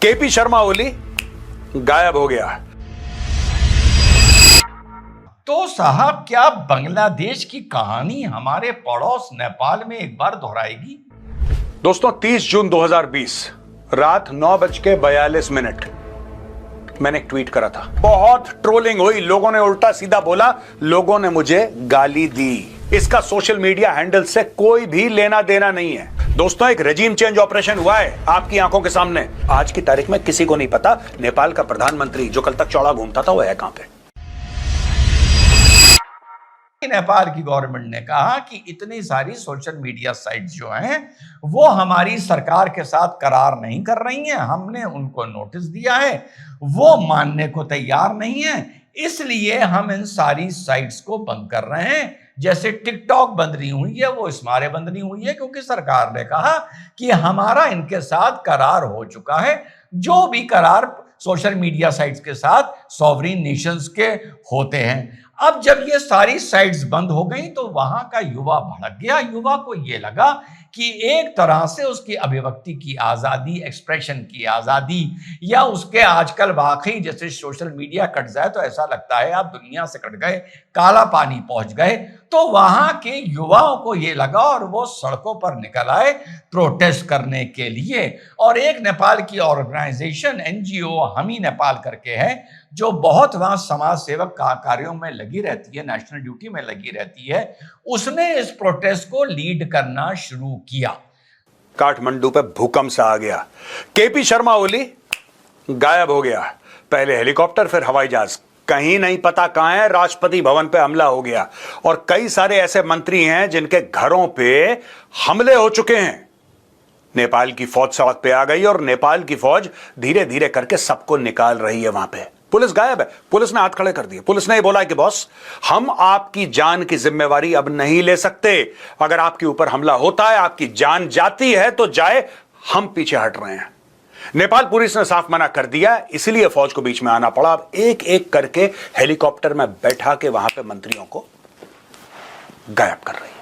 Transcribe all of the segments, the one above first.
KP Sharma ओली गायब हो गया। तो साहब, क्या बांग्लादेश की कहानी हमारे पड़ोस नेपाल में एक बार दोहराएगी? दोस्तों, 30 जून 2020 रात 9:42 मैंने एक ट्वीट करा था। बहुत ट्रोलिंग हुई, लोगों ने उल्टा सीधा बोला, लोगों ने मुझे गाली दी। इसका सोशल मीडिया हैंडल से कोई भी लेना देना नहीं है। दोस्तों, एक रेजिम चेंज ऑपरेशन हुआ है आपकी आंखों के सामने। आज की तारीख में किसी को नहीं पता नेपाल का प्रधानमंत्री जो कल तक चौड़ा घूमता था वो है कहां पे। नेपाल की गवर्नमेंट ने कहा कि इतनी सारी सोशल मीडिया साइट्स जो हैं वो हमारी सरकार के साथ करार नहीं कर रही हैं। हमने उनको नोटिस दिया है, वो मानने को तैयार नहीं है, इसलिए हम इन सारी साइट्स को बंद कर रहे हैं। जैसे टिकटॉक बंद नहीं हुई है, वो इस मारे बंद नहीं हुई है क्योंकि सरकार ने कहा कि हमारा इनके साथ करार हो चुका है। जो भी करार सोशल मीडिया साइट्स के साथ सॉवरीन नेशंस के होते हैं। अब जब ये सारी साइट्स बंद हो गई तो वहां का युवा भड़क गया। युवा को ये लगा कि एक तरह से उसकी अभिव्यक्ति की आजादी, एक्सप्रेशन की आजादी, या उसके आजकल वाकई जैसे सोशल मीडिया कट जाए तो ऐसा लगता है आप दुनिया से कट गए, काला पानी पहुंच गए। तो वहां के युवाओं को ये लगा और वो सड़कों पर निकल आए प्रोटेस्ट करने के लिए। और एक नेपाल की ऑर्गेनाइजेशन एनजीओ हम ही नेपाल करके है, जो बहुत वहां समाज सेवक कार्यों में लगी रहती है, नेशनल ड्यूटी में लगी रहती है, उसने इस प्रोटेस्ट को लीड करना शुरू किया। काठमांडू पे भूकंप सा आ गया। केपी शर्मा ओली गायब हो गया। पहले हेलीकॉप्टर, फिर हवाई जहाज, कहीं नहीं पता कहां है। राष्ट्रपति भवन पे हमला हो गया और कई सारे ऐसे मंत्री हैं जिनके घरों पे हमले हो चुके हैं। नेपाल की फौज सड़क पे आ गई और नेपाल की फौज धीरे धीरे करके सबको निकाल रही है। वहां पे पुलिस गायब है। पुलिस ने हाथ खड़े कर दिए। पुलिस ने ये बोला कि बॉस, हम आपकी जान की जिम्मेवारी अब नहीं ले सकते। अगर आपके ऊपर हमला होता है, आपकी जान जाती है तो जाए, हम पीछे हट रहे हैं। नेपाल पुलिस ने साफ मना कर दिया, इसलिए फौज को बीच में आना पड़ा। अब एक एक करके हेलीकॉप्टर में बैठा के वहां पे मंत्रियों को गायब कर रही है।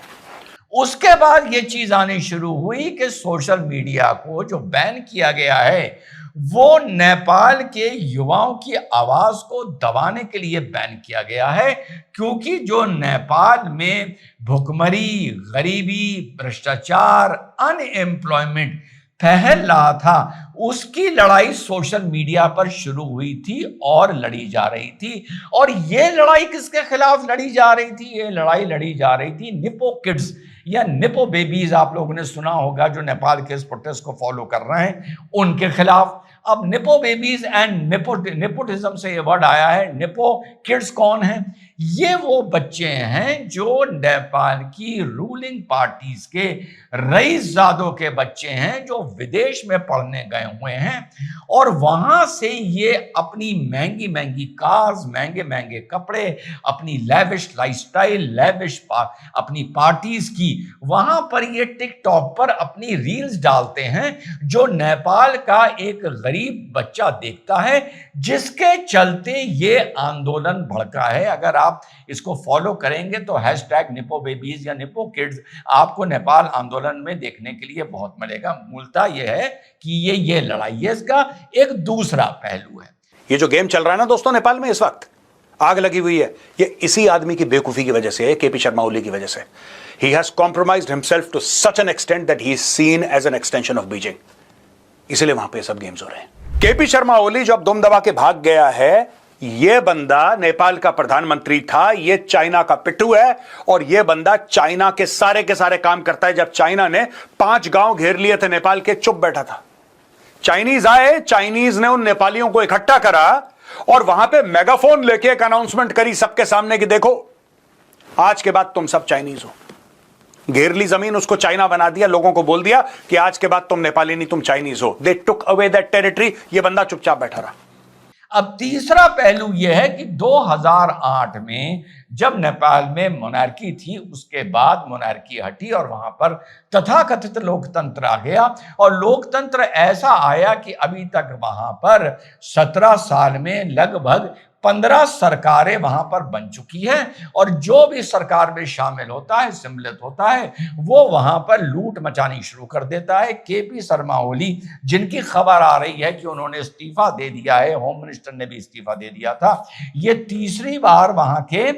उसके बाद ये चीज आनी शुरू हुई कि सोशल मीडिया को जो बैन किया गया है वो नेपाल के युवाओं की आवाज को दबाने के लिए बैन किया गया है। क्योंकि जो नेपाल में भुखमरी, गरीबी, भ्रष्टाचार, अनएम्प्लॉयमेंट फैल रहा था, उसकी लड़ाई सोशल मीडिया पर शुरू हुई थी और लड़ी जा रही थी। और ये लड़ाई किसके खिलाफ लड़ी जा रही थी? ये लड़ाई लड़ी जा रही थी निपो किड्स या निपो बेबीज, आप लोगों ने सुना होगा, जो नेपाल के इस प्रोटेस्ट को फॉलो कर रहे हैं उनके खिलाफ। अब निपो बेबीज एंड नेपोटिज्म से ये वर्ड आया है। निपो किड्स कौन है? ये वो बच्चे हैं जो नेपाल की रूलिंग पार्टीज के रईसजादों के बच्चे हैं, जो विदेश में पढ़ने गए हुए हैं और वहां से ये अपनी महंगी महंगी कार्स, महंगे महंगे कपड़े, अपनी लैविश लाइफस्टाइल, लैविश अपनी पार्टीज की, वहां पर ये टिकटॉक पर अपनी रील्स डालते हैं, जो नेपाल का एक गरीब बच्चा देखता है, जिसके चलते ये आंदोलन भड़का है। अगर आप इसको फॉलो करेंगे तो हैशटैग निपो बेबीज या निपो किड्स आपको नेपाल आंदोलन में देखने के लिए बहुत मिलेगा। मूलतः यह है कि ये लड़ाई है, इसका एक दूसरा पहलू है। ये जो गेम चल रहा है ना दोस्तों नेपाल में इस वक्त, आग लगी हुई है, ये इसी आदमी की बेवकूफी की वजह से है, केपी शर्मा ओली की वजह से। He has compromised himself to such an extent that he is seen as an extension of Beijing. इसलिए वहां पे सब गेम्स हो रहे हैं। केपी शर्मा ओली जब दुम दबा के भाग गया है, यह बंदा नेपाल का प्रधानमंत्री था, यह चाइना का पिट्ठू है और यह बंदा चाइना के सारे काम करता है। जब चाइना ने 5 गांव घेर लिए थे नेपाल के, चुप बैठा था। चाइनीज आए, चाइनीज ने उन नेपालियों को इकट्ठा करा और वहां पे मेगाफोन लेके एक अनाउंसमेंट करी सबके सामने कि देखो, आज के बाद तुम सब चाइनीज हो। घेर ली जमीन, उसको चाइना बना दिया, लोगों को बोल दिया कि आज के बाद तुम नेपाली नहीं, तुम चाइनीज हो। दे टुक अवे दैट टेरिटरी। ये बंदा चुपचाप बैठा रहा। अब तीसरा पहलू यह है कि 2008 में जब नेपाल में मोनार्की थी, उसके बाद मोनार्की हटी और वहां पर तथाकथित लोकतंत्र आ गया। और लोकतंत्र ऐसा आया कि अभी तक वहां पर 17 साल में लगभग 15 सरकारें वहां पर बन चुकी है और जो भी सरकार में शामिल होता है, सम्मिलित होता है, वो वहां पर लूट मचानी शुरू कर देता है। केपी शर्मा ओली, जिनकी खबर आ रही है कि उन्होंने इस्तीफा दे दिया है, होम मिनिस्टर ने भी इस्तीफा दे दिया था, ये तीसरी बार वहां के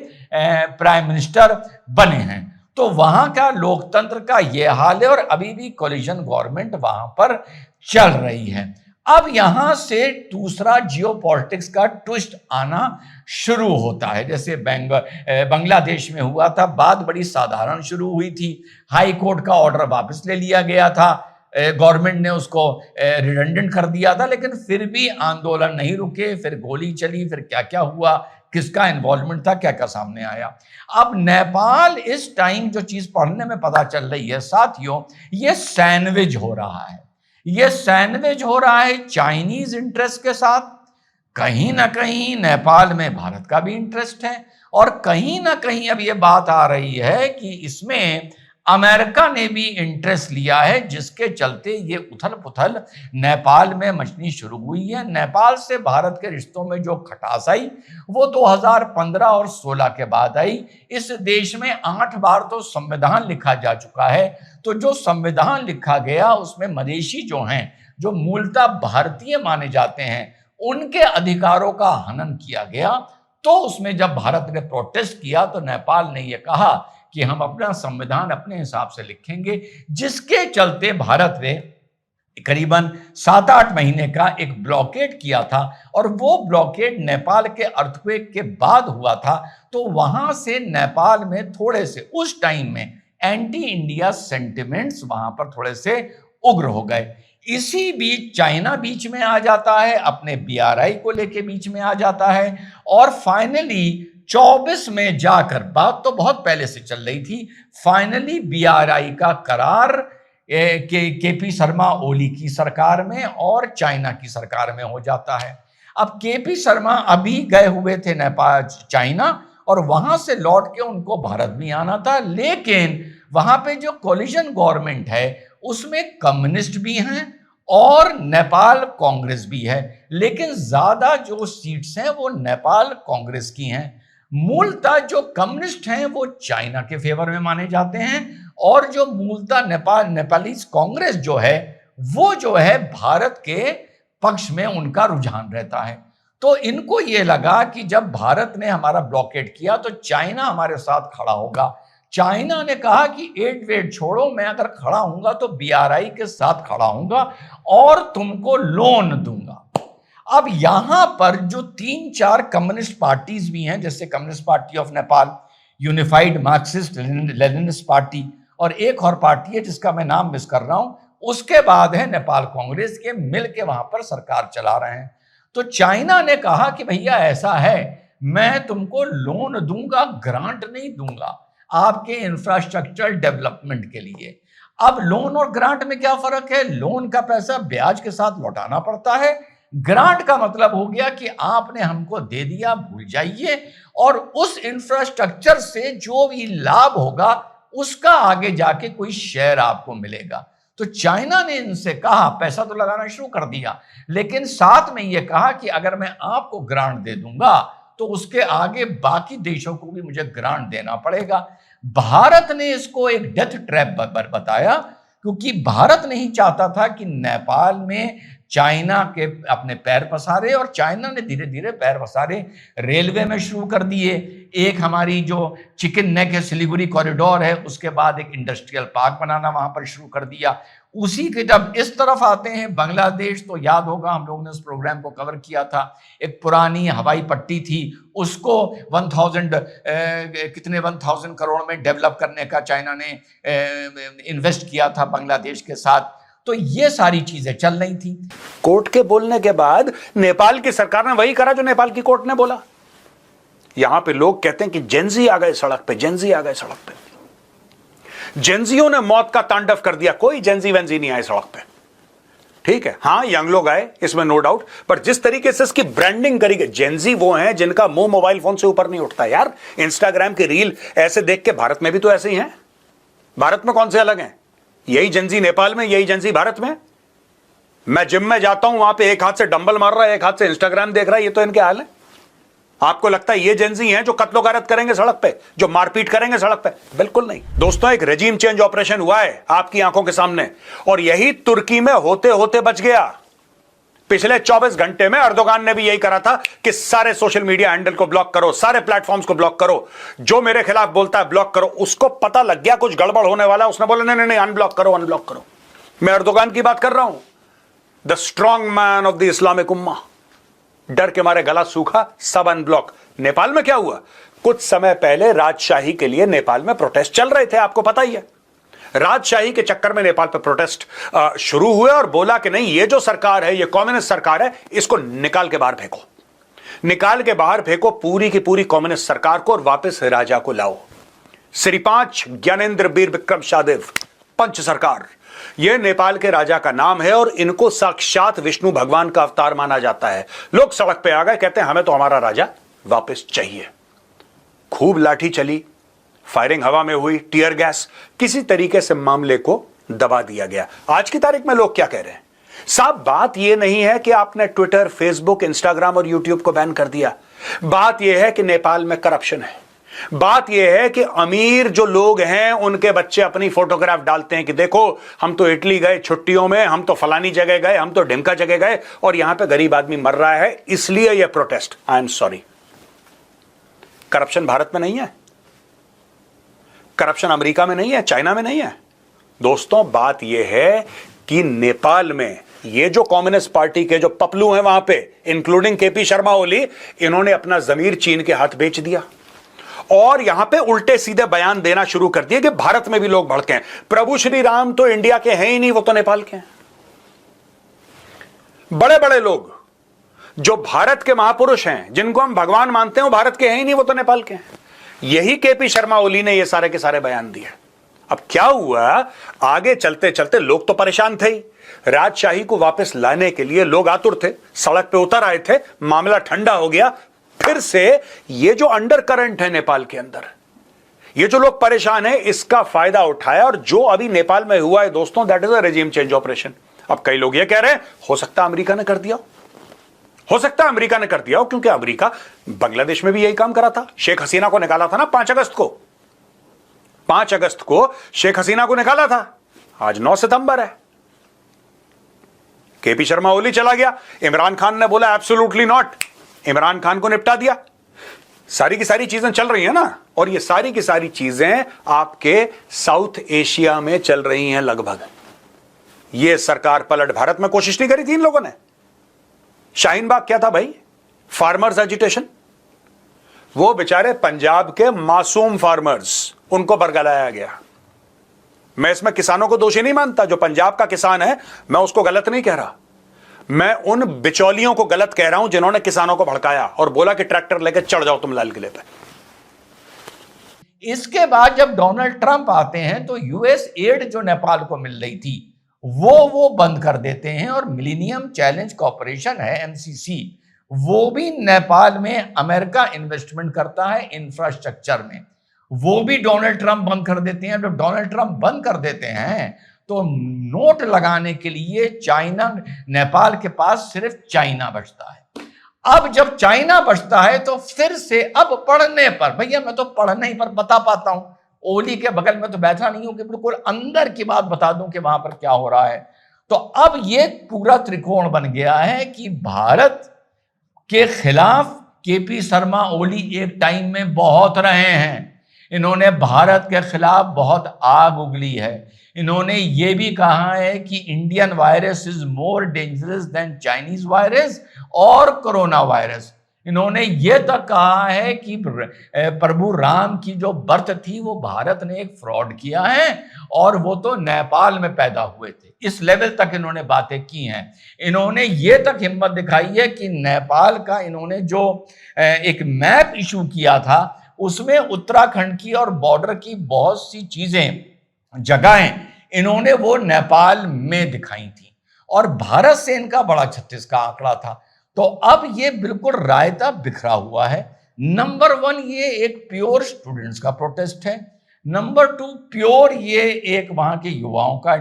प्राइम मिनिस्टर बने हैं। तो वहां का लोकतंत्र का ये हाल है और अभी भी कोलिशन गवर्नमेंट वहां पर चल रही है। अब यहां से दूसरा जियोपॉलिटिक्स का ट्विस्ट आना शुरू होता है। जैसे बांग्लादेश में हुआ था, बात बड़ी साधारण शुरू हुई थी, हाई कोर्ट का ऑर्डर वापस ले लिया गया था, गवर्नमेंट ने उसको रिडंडेंट कर दिया था, लेकिन फिर भी आंदोलन नहीं रुके, फिर गोली चली, फिर क्या क्या हुआ, किसका इन्वॉल्वमेंट था, क्या क्या सामने आया। अब नेपाल इस टाइम जो चीज पढ़ने में पता चल रही है साथियों, ये सैंडविच हो रहा है। ये सैंडविच हो रहा है चाइनीज इंटरेस्ट के साथ। कहीं ना कहीं नेपाल में भारत का भी इंटरेस्ट है और कहीं ना कहीं अब ये बात आ रही है कि इसमें अमेरिका ने भी इंटरेस्ट लिया है, जिसके चलते ये उथल पुथल नेपाल में मचनी शुरू हुई है। नेपाल से भारत के रिश्तों में जो खटास आई वो 2015 और 16 के बाद आई। इस देश में 8 बार तो संविधान लिखा जा चुका है, तो जो संविधान लिखा गया उसमें मदेशी जो हैं, जो मूलतः भारतीय माने जाते हैं, उनके अधिकारों का हनन किया गया। तो उसमें जब भारत ने प्रोटेस्ट किया तो नेपाल ने यह कहा कि हम अपना संविधान अपने हिसाब से लिखेंगे, जिसके चलते भारत ने करीबन 7-8 महीने का एक ब्लॉकेड किया था। और वो ब्लॉकेड नेपाल के अर्थक्वेक के बाद हुआ था। तो वहां से नेपाल में थोड़े से उस टाइम में एंटी इंडिया सेंटिमेंट्स वहां पर थोड़े से उग्र हो गए। इसी बीच चाइना बीच में आ जाता है, अपने BRI को लेके बीच में आ जाता है और फाइनली 24 में जाकर, बात तो बहुत पहले से चल रही थी, फाइनली BRI का करार केपी शर्मा ओली की सरकार में और चाइना की सरकार में हो जाता है। अब केपी शर्मा अभी गए हुए थे नेपाल, चाइना, और वहां से लौट के उनको भारत भी आना था, लेकिन वहां पे जो कोलिशन गवर्नमेंट है उसमें कम्युनिस्ट भी हैं और नेपाल कांग्रेस भी है, लेकिन ज्यादा जो सीट्स हैं वो नेपाल कांग्रेस की हैं। मूलतः जो कम्युनिस्ट हैं वो चाइना के फेवर में माने जाते हैं और जो मूलतः नेपाली कांग्रेस जो है वो जो है भारत के पक्ष में उनका रुझान रहता है। तो इनको ये लगा कि जब भारत ने हमारा ब्लॉकेड किया तो चाइना हमारे साथ खड़ा होगा। चाइना ने कहा कि एड वेड छोड़ो, मैं अगर खड़ा हूंगा तो BRI के साथ खड़ा हूंगा और तुमको लोन दूंगा। अब यहां पर जो 3-4 कम्युनिस्ट पार्टीज भी हैं, जैसे communist party of Nepal, unified Marxist Leninist party, और एक और पार्टी है जिसका मैं नाम मिस कर रहा हूं, उसके बाद है नेपाल कांग्रेस, के मिल के वहां पर सरकार चला रहे हैं। तो चाइना ने कहा कि भैया ऐसा है, मैं तुमको लोन दूंगा, ग्रांट नहीं दूंगा आपके इंफ्रास्ट्रक्चर डेवलपमेंट के लिए। अब लोन और ग्रांट में क्या फर्क है? लोन का पैसा ब्याज के साथ लौटाना पड़ता है, ग्रांट का मतलब हो गया कि आपने हमको दे दिया, भूल जाइए, और उस इंफ्रास्ट्रक्चर से जो भी लाभ होगा उसका आगे जाके कोई शेयर आपको मिलेगा। तो चाइना ने इनसे कहा, पैसा तो लगाना शुरू कर दिया, लेकिन साथ में यह कहा कि अगर मैं आपको ग्रांट दे दूंगा तो उसके आगे बाकी देशों को भी मुझे ग्रांट देना पड़ेगा। भारत ने इसको एक डेथ ट्रैप बताया, क्योंकि भारत नहीं चाहता था कि नेपाल में चाइना के अपने पैर पसारे, और चाइना ने धीरे धीरे पैर पसारे रेलवे में शुरू कर दिए। एक हमारी जो चिकन नेक है, सिलीगुड़ी कॉरिडोर है, उसके बाद एक इंडस्ट्रियल पार्क बनाना वहां पर शुरू कर दिया। उसी के जब इस तरफ आते हैं बांग्लादेश, तो याद होगा हम लोगों ने उस प्रोग्राम को कवर किया था, एक पुरानी हवाई पट्टी थी, उसको 1000 करोड़ में डेवलप करने का चाइना ने इन्वेस्ट किया था बांग्लादेश के साथ। तो ये सारी चीजें चल रही थी। कोर्ट के बोलने के बाद नेपाल की सरकार ने वही करा जो नेपाल की कोर्ट ने बोला। यहां पे लोग कहते हैं कि जेंजी आ गए सड़क पे, जेंजी आ गए सड़क पे, जेंजियों ने मौत का तांडव कर दिया। कोई जेंजी वेंजी नहीं आए सड़क पे, ठीक है, हां यंग लोग आए, इसमें नो डाउट, पर जिस तरीके से इसकी ब्रांडिंग करी गई, जेंजी वो हैं जिनका मुंह मोबाइल फोन से ऊपर नहीं उठता यार। इंस्टाग्राम की रील ऐसे देख के भारत में भी तो ऐसे ही हैं। भारत में कौन से अलग हैं? यही जेंजी नेपाल में, यही जेंजी भारत में। मैं जिम में जाता हूं, वहां पे एक हाथ से डंबल मार रहा है, एक हाथ से इंस्टाग्राम देख रहा है, ये तो इनके हाल है। आपको लगता है ये जेंजी हैं जो कत्लो गारत करेंगे सड़क पे, जो मारपीट करेंगे सड़क पे? बिल्कुल नहीं दोस्तों। एक रेजिम चेंज ऑपरेशन हुआ है आपकी आंखों के सामने, और यही तुर्की में होते होते बच गया। पिछले 24 घंटे में अर्दोगान ने भी यही करा था कि सारे सोशल मीडिया हैंडल को ब्लॉक करो, सारे प्लेटफॉर्म्स को ब्लॉक करो, जो मेरे खिलाफ बोलता है ब्लॉक करो। उसको पता लग गया कुछ गड़बड़ होने वाला है, उसने बोला नहीं नहीं नहीं, अनब्लॉक करो अनब्लॉक करो। मैं अर्दोगान की बात कर रहा हूं, the strong man of the Islamic उम्मा। डर के मारे गला सूखा, सब अनब्लॉक। नेपाल में क्या हुआ? कुछ समय पहले राजशाही के लिए नेपाल में प्रोटेस्ट चल रहे थे, आपको पता ही है। राजशाही के चक्कर में नेपाल पर प्रोटेस्ट शुरू हुए और बोला कि नहीं, ये जो सरकार है, ये कम्युनिस्ट सरकार है, इसको निकाल के बाहर फेंको, निकाल के बाहर फेंको पूरी की पूरी कम्युनिस्ट सरकार को और वापस राजा को लाओ। श्री 5 ज्ञानेंद्र वीर विक्रम शाहदेव पंच सरकार, यह नेपाल के राजा का नाम है और इनको साक्षात विष्णु भगवान का अवतार माना जाता है। लोग सड़क पे आ गए, कहते हैं हमें तो हमारा राजा वापस चाहिए। खूब लाठी चली, फायरिंग हवा में हुई, टीयर गैस, किसी तरीके से मामले को दबा दिया गया। आज की तारीख में लोग क्या कह रहे हैं? साहब, बात यह नहीं है कि आपने ट्विटर, फेसबुक, इंस्टाग्राम और यूट्यूब को बैन कर दिया। बात यह है कि नेपाल में करप्शन है। बात यह है कि अमीर जो लोग हैं उनके बच्चे अपनी फोटोग्राफ डालते हैं कि देखो हम तो इटली गए छुट्टियों में, हम तो फलानी जगह गए, हम तो ढिमका जगह गए, और यहां पे गरीब आदमी मर रहा है, इसलिए यह protest. I am sorry, corruption Bharat में नहीं है, करप्शन अमेरिका में नहीं है, चाइना में नहीं है। दोस्तों, बात यह है कि नेपाल में ये जो कम्युनिस्ट पार्टी के जो पपलू हैं वहां पे, इंक्लूडिंग केपी शर्मा ओली, इन्होंने अपना जमीर चीन के हाथ बेच दिया और यहां पे उल्टे सीधे बयान देना शुरू कर दिए कि भारत में भी लोग भड़के हैं। प्रभु श्री राम तो इंडिया के हैं ही नहीं, वो तो नेपाल के हैं। बड़े बड़े लोग जो भारत के महापुरुष हैं, जिनको हम भगवान मानते हैं, वो भारत के हैं ही नहीं, वो तो नेपाल के हैं। यही केपी शर्मा ओली ने ये सारे के सारे बयान दिए। अब क्या हुआ, आगे चलते चलते लोग तो परेशान थे ही, राजशाही को वापस लाने के लिए लोग आतुर थे, सड़क पे उतर आए थे, मामला ठंडा हो गया। फिर से ये जो अंडर करंट है नेपाल के अंदर, ये जो लोग परेशान है, इसका फायदा उठाया और जो अभी नेपाल में हुआ है दोस्तों, that is a regime change operation. अब कई लोग ये कह रहे हैं हो सकता है अमेरिका ने कर दिया, हो सकता है अमेरिका ने कर दिया हो, क्योंकि अमेरिका बांग्लादेश में भी यही काम करा था। शेख हसीना को निकाला था ना 5 अगस्त को, 5 अगस्त को शेख हसीना को निकाला था। आज 9 सितंबर है, केपी शर्मा ओली चला गया, इमरान खान ने बोला एब्सोल्युटली नॉट, इमरान खान को निपटा दिया। सारी की सारी चीजें चल रही हैं ना, और ये सारी की सारी चीजें आपके साउथ एशिया में चल रही हैं लगभग। ये सरकार पलट भारत में कोशिश नहीं करी थी इन लोगों ने। शाहीन बाग क्या था भाई? Farmers agitation. वो बेचारे पंजाब के मासूम फार्मर्स, उनको बरगलाया गया। मैं इसमें किसानों को दोषी नहीं मानता, जो पंजाब का किसान है मैं उसको गलत नहीं कह रहा, मैं उन बिचौलियों को गलत कह रहा हूं जिन्होंने किसानों को भड़काया और बोला कि ट्रैक्टर लेकर चढ़ जाओ तुम लाल किले पे। इसके बाद जब डोनाल्ड ट्रंप आते हैं तो यूएस एड जो नेपाल को मिल रही थी वो बंद कर देते हैं, और मिलेनियम चैलेंज कॉर्पोरेशन है एमसीसी, वो भी नेपाल में अमेरिका इन्वेस्टमेंट करता है इंफ्रास्ट्रक्चर में, वो भी डोनाल्ड ट्रंप बंद कर देते हैं। जब डोनाल्ड ट्रंप बंद कर देते हैं तो नोट लगाने के लिए चाइना, नेपाल के पास सिर्फ चाइना बचता है। अब जब चाइना बचता है तो फिर से अब पढ़ने पर, भैया मैं तो पढ़ने ही पर बता पाता हूं, ओली के बगल में तो बैठा नहीं हूं कि बिल्कुल अंदर की बात बता दूं कि वहां पर क्या हो रहा है। तो अब ये पूरा त्रिकोण बन गया है कि भारत के खिलाफ केपी शर्मा ओली एक टाइम में बहुत रहे हैं। इन्होंने भारत के खिलाफ बहुत आग उगली है। इन्होंने ये भी कहा है कि Indian virus is more dangerous than Chinese virus और कोरोना वायरस। इन्होंने ये तक कहा है कि प्रभु राम की जो बर्थ थी वो भारत ने एक फ्रॉड किया है और वो तो नेपाल में पैदा हुए थे। इस लेवल तक इन्होंने बातें की हैं। इन्होंने ये तक हिम्मत दिखाई है कि नेपाल का इन्होंने जो एक मैप इशू किया था उसमें उत्तराखंड की और बॉर्डर की बहुत सी चीजें, जगहें इन्होंने वो नेपाल में दिखाई थी और भारत से इनका बड़ा 36 का आंकड़ा था। तो अब ये बिल्कुल रायता बिखरा हुआ है। नंबर 1 ये एक प्योर स्टूडेंट्स का प्रोटेस्ट है। नंबर 2 प्योर ये एक वहां के युवाओं का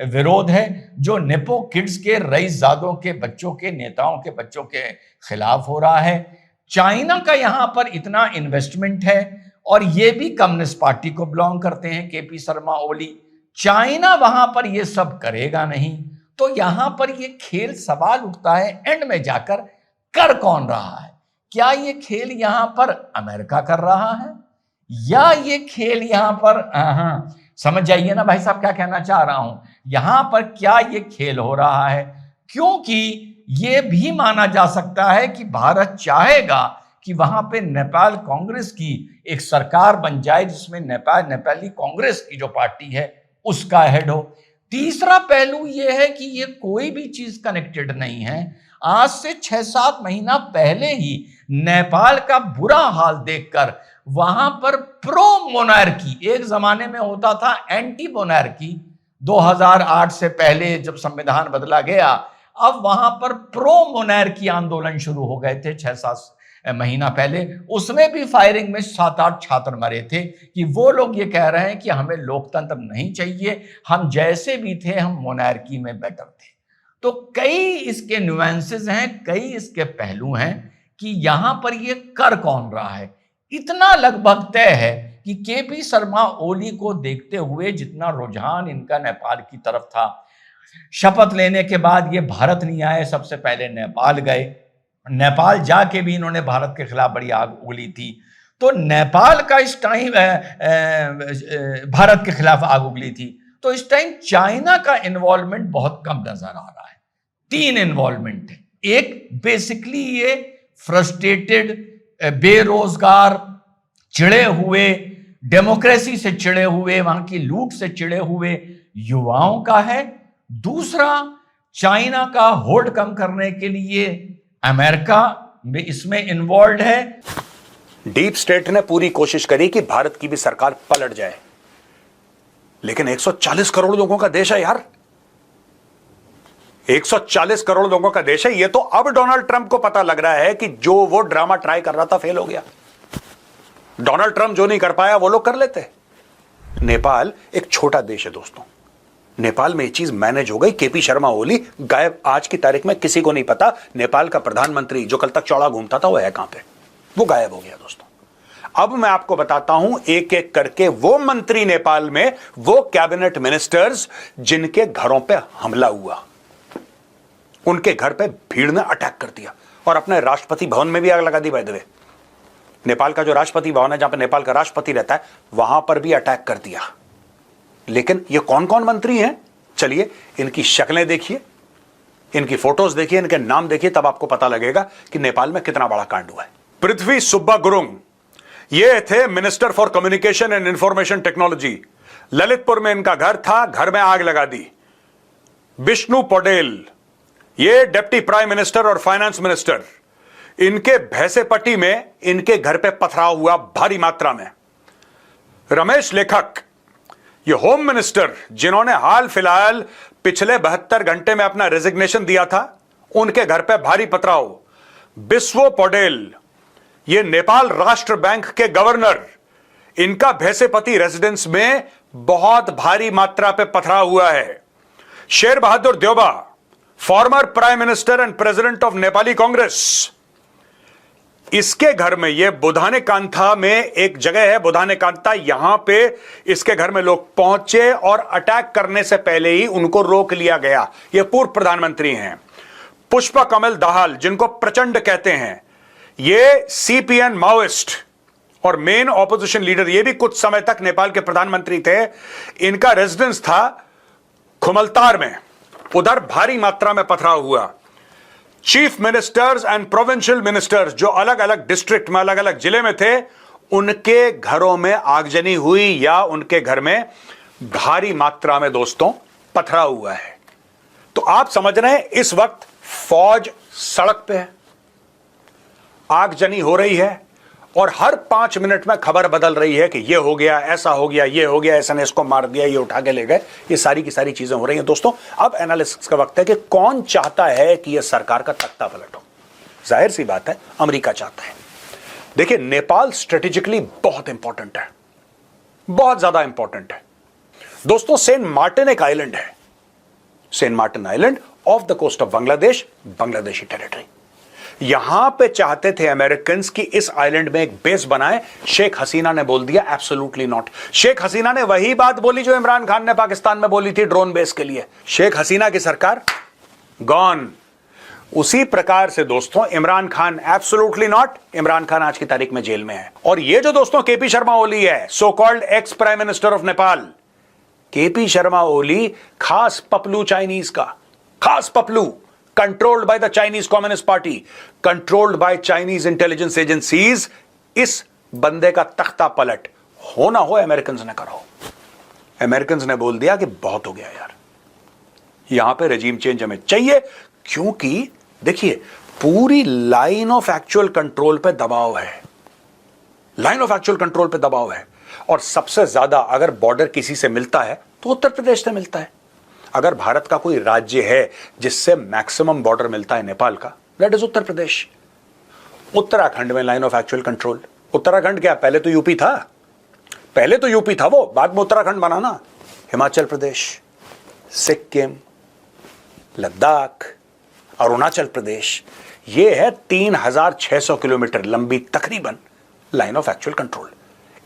विरोध है जो नेपो किड्स के रईसजादों के बच्चों के, नेताओं के बच्चों के खिलाफ हो रहा है। चाइना का यहां पर इतना इन्वेस्टमेंट है और ये भी कम्युनिस्ट पार्टी को बिलोंग करते हैं, केपी शर्मा ओली। चाइना वहां पर ये सब करेगा नहीं, तो यहां पर ये खेल सवाल उठता है एंड में जाकर कर कौन रहा है? क्या ये खेल यहां पर अमेरिका कर रहा है या ये खेल यहां पर समझ जाइए ना भाई साहब क्या कहना चाह रहा हूं। यहां पर क्या ये खेल हो रहा है? क्योंकि ये भी माना जा सकता है कि भारत चाहेगा कि वहां पे नेपाल कांग्रेस की एक सरकार बन जाए जिसमें नेपाली कांग्रेस की जो पार्टी है उसका हेड हो। तीसरा पहलू यह है कि ये कोई भी चीज कनेक्टेड नहीं है। आज से 6-7 महीना पहले ही नेपाल का बुरा हाल देखकर वहां पर प्रो मोनार्की, एक जमाने में होता था एंटी मोनार्की, 2008 से पहले जब संविधान बदला गया, अब वहां पर प्रो मोनार्की आंदोलन शुरू हो गए थे 6-7 महीना पहले। उसमें भी फायरिंग में 7-8 छात्र मरे थे कि वो लोग ये कह रहे हैं कि हमें लोकतंत्र नहीं चाहिए, हम जैसे भी थे हम मोनार्की में बेटर थे। तो कई इसके न्यूएंसेस हैं, कई इसके पहलू हैं कि यहां पर ये कर कौन रहा है। इतना लगभग तय है कि केपी शर्मा ओली को देखते हुए जितना रुझान इनका नेपाल की तरफ था, शपथ लेने के बाद ये भारत नहीं आए, सबसे पहले नेपाल गए। नेपाल जाके भी इन्होंने भारत के खिलाफ बड़ी आग उगली थी। तो नेपाल का इस टाइम भारत के खिलाफ आग उगली थी, तो इस टाइम चाइना का इन्वॉल्वमेंट बहुत कम नजर आ रहा है। 3 इन्वॉल्वमेंट है। एक बेसिकली ये फ्रस्ट्रेटेड, बेरोजगार, चिढ़े हुए, डेमोक्रेसी से चिढ़े हुए, वहां की लूट से चिढ़े हुए युवाओं का है। दूसरा, चाइना का होल्ड कम करने के लिए अमेरिका में इसमें इन्वॉल्व है। डीप स्टेट ने पूरी कोशिश करी कि भारत की भी सरकार पलट जाए, लेकिन 140 करोड़ लोगों का देश है यार, 140 करोड़ लोगों का देश है। ये तो अब डोनाल्ड ट्रंप को पता लग रहा है कि जो वो ड्रामा ट्राई कर रहा था फेल हो गया। डोनाल्ड ट्रंप जो नहीं कर पाया वो लोग कर लेते। नेपाल एक छोटा देश है दोस्तों, नेपाल में ये चीज मैनेज हो गई। केपी शर्मा ओली गायब, आज की तारीख में किसी को नहीं पता नेपाल का प्रधानमंत्री जो कल तक चौड़ा घूमता था वो है कहां पे, वो गायब हो गया दोस्तों। अब मैं आपको बताता हूं एक एक करके वो मंत्री नेपाल में, वो कैबिनेट मिनिस्टर्स जिनके घरों पे हमला हुआ, उनके घर पे भीड़ ने अटैक कर दिया और अपने राष्ट्रपति भवन में भी आग लगा दी। बाय द वे, नेपाल का जो राष्ट्रपति भवन है जहां पे नेपाल का राष्ट्रपति रहता है, वहां पर भी अटैक कर दिया। लेकिन ये कौन कौन मंत्री हैं, चलिए इनकी शक्लें देखिए, इनकी फोटोज देखिए, इनके नाम देखिए, तब आपको पता लगेगा कि नेपाल में कितना बड़ा कांड हुआ है। पृथ्वी सुब्बा गुरुंग, ये थे minister for communication and information technology. Lalitpur में इनका घर था, घर में आग लगा दी। विष्णु पौडेल, ये डिप्टी प्राइम मिनिस्टर और फाइनेंस मिनिस्टर, इनके भैंसेपट्टी में इनके घर पे पथराव हुआ भारी मात्रा में। रमेश लेखक, ये होम मिनिस्टर जिन्होंने हाल फिलहाल पिछले 72 घंटे में अपना रेजिग्नेशन दिया था, उनके घर पे भारी पथराव। बिस्वो पौडेल, ये नेपाल राष्ट्र बैंक के गवर्नर, इनका भैंसेपट्टी रेजिडेंस में बहुत भारी मात्रा पे पथराव हुआ है। Sher Bahadur Deuba, former prime minister and president of Nepali Congress, इसके घर में, ये बुधाने कांथा में एक जगह है बुधाने कांथा, यहां पे इसके घर में लोग पहुंचे और अटैक करने से पहले ही उनको रोक लिया गया। ये पूर्व प्रधानमंत्री हैं। पुष्पा कमल दाहाल, जिनको प्रचंड कहते हैं, ये सीपीएन माओइस्ट और मेन ऑपोजिशन लीडर, ये भी कुछ समय तक नेपाल के प्रधानमंत्री थे। इनका रेजिडेंस था खुमलतार में, उधर भारी मात्रा में पथराव हुआ। Chief ministers and provincial ministers जो अलग अलग डिस्ट्रिक्ट में, अलग अलग जिले में थे, उनके घरों में आगजनी हुई या उनके घर में भारी मात्रा में दोस्तों पथराव हुआ है। तो आप समझ रहे हैं इस वक्त फौज सड़क पे है, आगजनी हो रही है और हर 5 मिनट में खबर बदल रही है कि ये हो गया, ऐसा हो गया, ये हो गया, ऐसा ने इसको मार दिया, ये उठा के ले गए। ये सारी की सारी चीजें हो रही हैं दोस्तों। अब एनालिसिस का वक्त है कि कौन चाहता है कि यह सरकार का तख्ता पलट हो। जाहिर सी बात है अमेरिका चाहता है। देखिए, नेपाल स्ट्रेटेजिकली बहुत इंपॉर्टेंट है, बहुत ज्यादा इंपॉर्टेंट है दोस्तों। सेंट मार्टिन एक आइलैंड है, Saint Martin island off the coast of Bangladesh, Bangladeshi territory. यहां पे चाहते थे अमेरिकन्स की इस आइलैंड में एक बेस बनाए। शेख हसीना ने बोल दिया एब्सोल्युटली नॉट। शेख हसीना ने वही बात बोली जो इमरान खान ने पाकिस्तान में बोली थी ड्रोन बेस के लिए। शेख हसीना की सरकार गॉन। उसी प्रकार से दोस्तों इमरान खान एब्सोल्युटली नॉट। इमरान खान आज की तारीख में जेल में है। और ये जो दोस्तों केपी शर्मा ओली है, so called ex prime minister of Nepal, KP Sharma Oli खास पपलू चाइनीज का, खास पपलू, controlled by the Chinese communist party, controlled by Chinese intelligence agencies. इस बंदे का तख्ता पलट हो ना हो अमेरिकन ने करो। अमेरिकन ने बोल दिया कि बहुत हो गया यार, यहां पे रेजिम चेंज हमें चाहिए, क्योंकि देखिए पूरी लाइन ऑफ एक्चुअल कंट्रोल पे दबाव है, लाइन ऑफ एक्चुअल कंट्रोल पे दबाव है। और सबसे ज्यादा अगर बॉर्डर किसी से मिलता है तो उत्तर प्रदेश से मिलता है। अगर भारत का कोई राज्य है जिससे मैक्सिमम बॉर्डर मिलता है नेपाल का, दैट इज उत्तर प्रदेश। उत्तराखंड में line of actual control. Uttarakhand क्या, पहले तो यूपी था, पहले तो यूपी था वो, बाद में उत्तराखंड बना ना। हिमाचल प्रदेश, सिक्किम, लद्दाख, अरुणाचल प्रदेश, ये है 3600 किलोमीटर लंबी तकरीबन लाइन ऑफ एक्चुअल कंट्रोल।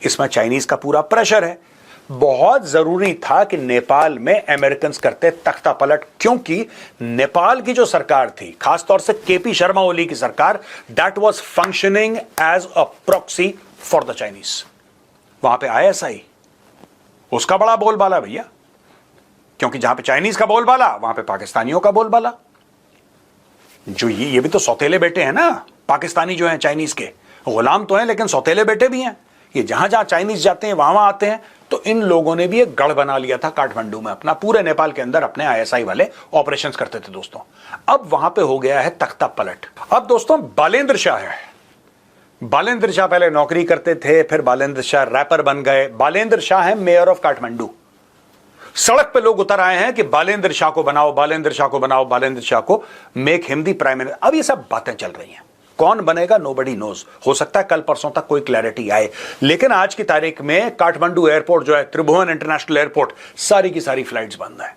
इसमें चाइनीज का पूरा प्रेशर है। बहुत जरूरी था कि नेपाल में अमेरिकन करते तख्ता पलट, क्योंकि नेपाल की जो सरकार थी, खासतौर से केपी शर्मा ओली की सरकार, that was functioning as a proxy for the Chinese. वहां पे आईएसआई, उसका बड़ा बोलबाला भैया, क्योंकि जहां पे चाइनीज का बोलबाला वहां पे पाकिस्तानियों का बोलबाला। जो ये भी तो सौतेले बेटे हैं ना पाकिस्तानी जो हैं चाइनीज के, गुलाम तो हैं लेकिन सौतेले बेटे भी हैं। ये जहां जहां चाइनीज जाते हैं वहां आते हैं। तो इन लोगों ने भी एक गढ़ बना लिया था काठमांडू में अपना, पूरे नेपाल के अंदर अपने आईएसआई वाले ऑपरेशंस करते थे दोस्तों। अब वहां पे हो गया है तख्ता पलट। अब दोस्तों बालेंद्र शाह है। बालेंद्र शाह पहले नौकरी करते थे, फिर बालेंद्र शाह रैपर बन गए। बालेंद्र शाह है मेयर ऑफ काठमांडू। सड़क पे लोग उतर आए हैं कि बालेंद्र शाह को बनाओ, बालेंद्र शाह को बनाओ, बालेंद्र शाह को make him the prime minister. अब ये सब बातें चल रही हैं, कौन बनेगा नोबडी नोज। हो सकता है कल परसों तक कोई क्लैरिटी आए, लेकिन आज की तारीख में काठमांडू एयरपोर्ट जो है, त्रिभुवन इंटरनेशनल एयरपोर्ट, सारी की सारी फ्लाइट्स बंद है।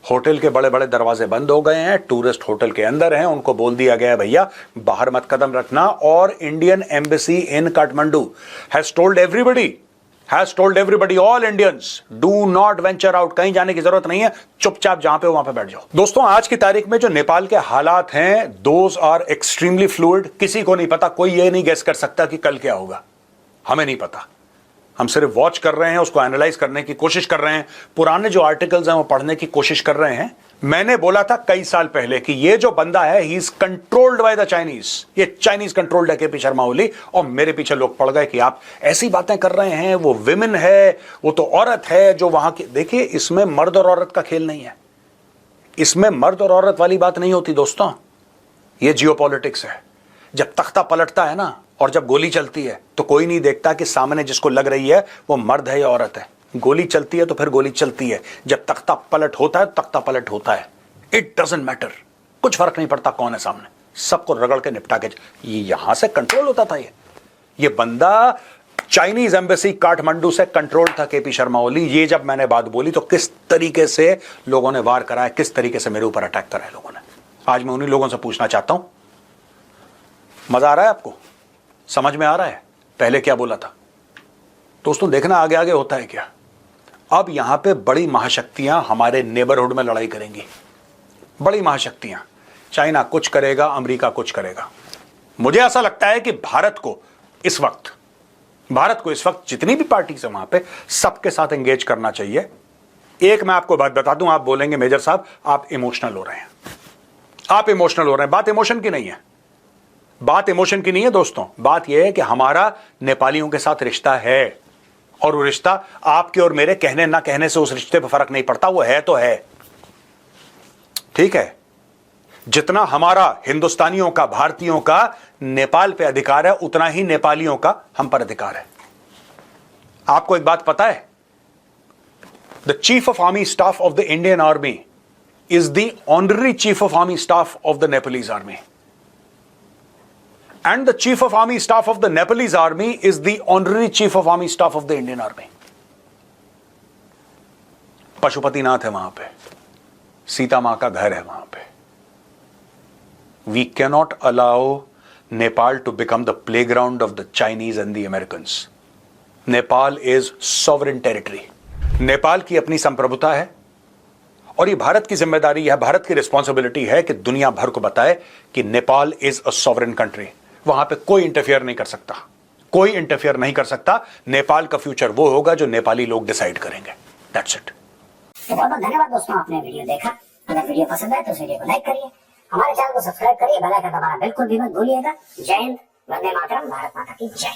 होटल के बड़े बड़े दरवाजे बंद हो गए हैं। टूरिस्ट होटल के अंदर हैं, उनको बोल दिया गया है भैया बाहर मत कदम रखना। और Indian embassy in Kathmandu has told everybody, all Indians, do not venture out. कहीं जाने की जरूरत नहीं है, चुपचाप जहां पे हो वहां पे बैठ जाओ। दोस्तों आज की तारीख में जो नेपाल के हालात हैं, दोज आर एक्सट्रीमली फ्लूइड। किसी को नहीं पता, कोई ये नहीं गेस कर सकता कि कल क्या होगा, हमें नहीं पता। हम सिर्फ वॉच कर रहे हैं, उसको एनालाइज करने की कोशिश कर रहे हैं, पुराने जो आर्टिकल्स हैं वो पढ़ने की कोशिश कर रहे हैं। मैंने बोला था कई साल पहले कि ये जो बंदा है, he is controlled by the Chinese. ये चाइनीज कंट्रोल्ड है केपी शर्मा ओली। और मेरे पीछे लोग पड़ गए कि आप ऐसी बातें कर रहे हैं, वो विमेन है, वो तो औरत है जो वहां की। देखिए इसमें मर्द और औरत का खेल नहीं है, इसमें मर्द और औरत वाली बात नहीं होती दोस्तों। ये जियोपॉलिटिक्स है। जब तख्ता पलटता है ना और जब गोली चलती है तो कोई नहीं देखता कि सामने जिसको लग रही है वो मर्द है या औरत है। गोली चलती है तो फिर गोली चलती है। जब तख्ता पलट होता है तख्ता पलट होता है। इट डजंट मैटर, कुछ फर्क नहीं पड़ता कौन है सामने, सबको रगड़ के निपटा के। ये यहां से कंट्रोल होता था। ये बंदा चाइनीज एम्बेसी काठमांडू से कंट्रोल था केपी शर्मा ओली। ये जब मैंने बात बोली तो किस तरीके से लोगों ने वार करा है, किस तरीके से मेरे ऊपर अटैक करा है लोगों ने। आज मैं उन्हीं लोगों से पूछना चाहता हूं, मजा आ रहा है आपको, समझ में आ रहा है पहले क्या बोला था? दोस्तों देखना आगे आगे होता है क्या। अब यहां पे बड़ी महाशक्तियां हमारे नेबरहुड में लड़ाई करेंगी, बड़ी महाशक्तियां। चाइना कुछ करेगा, अमेरिका कुछ करेगा। मुझे ऐसा लगता है कि भारत को इस वक्त जितनी भी पार्टी है वहां पे सबके साथ एंगेज करना चाहिए। एक मैं आपको बात बता दूं, आप बोलेंगे मेजर साहब आप इमोशनल हो रहे हैं, आप इमोशनल हो रहे हैं। बात इमोशन की नहीं है, बात इमोशन की नहीं है दोस्तों। बात यह है कि हमारा नेपालियों के साथ रिश्ता है, और वो रिश्ता आपके और मेरे कहने ना कहने से उस रिश्ते पर फर्क नहीं पड़ता, वो है तो है, ठीक है। जितना हमारा हिंदुस्तानियों का, भारतीयों का नेपाल पे अधिकार है, उतना ही नेपालियों का हम पर अधिकार है। आपको एक बात पता है, the chief of army staff of the Indian army is the honorary chief of army staff of the Nepalese army, and the chief of army staff of the Nepalese army is the honorary chief of army staff of the Indian army. Pashupatinath है वहां पे, सीता मां का घर है वहां पे, We cannot allow Nepal to become the playground of the Chinese and the Americans. Nepal is sovereign territory. Nepal की अपनी संप्रभुता है और ये भारत की जिम्मेदारी है, भारत की रिस्पॉन्सिबिलिटी है कि दुनिया भर को बताए कि Nepal is a sovereign country. वहां पे कोई इंटरफियर नहीं कर सकता, कोई इंटरफियर नहीं कर सकता. नेपाल का फ्यूचर वो होगा जो नेपाली लोग डिसाइड करेंगे. That's it. तो बहुत बहुत धन्यवाद दोस्तों, आपने वीडियो देखा. अगर वीडियो पसंद आए तो इस वीडियो को लाइक करिए, हमारे चैनल को सब्सक्राइब करिए, बेल आइकन दबाना बिल्कुल भी मत भूलिएगा. जय हिंद, वंदे मातरम, भारत माता की जय.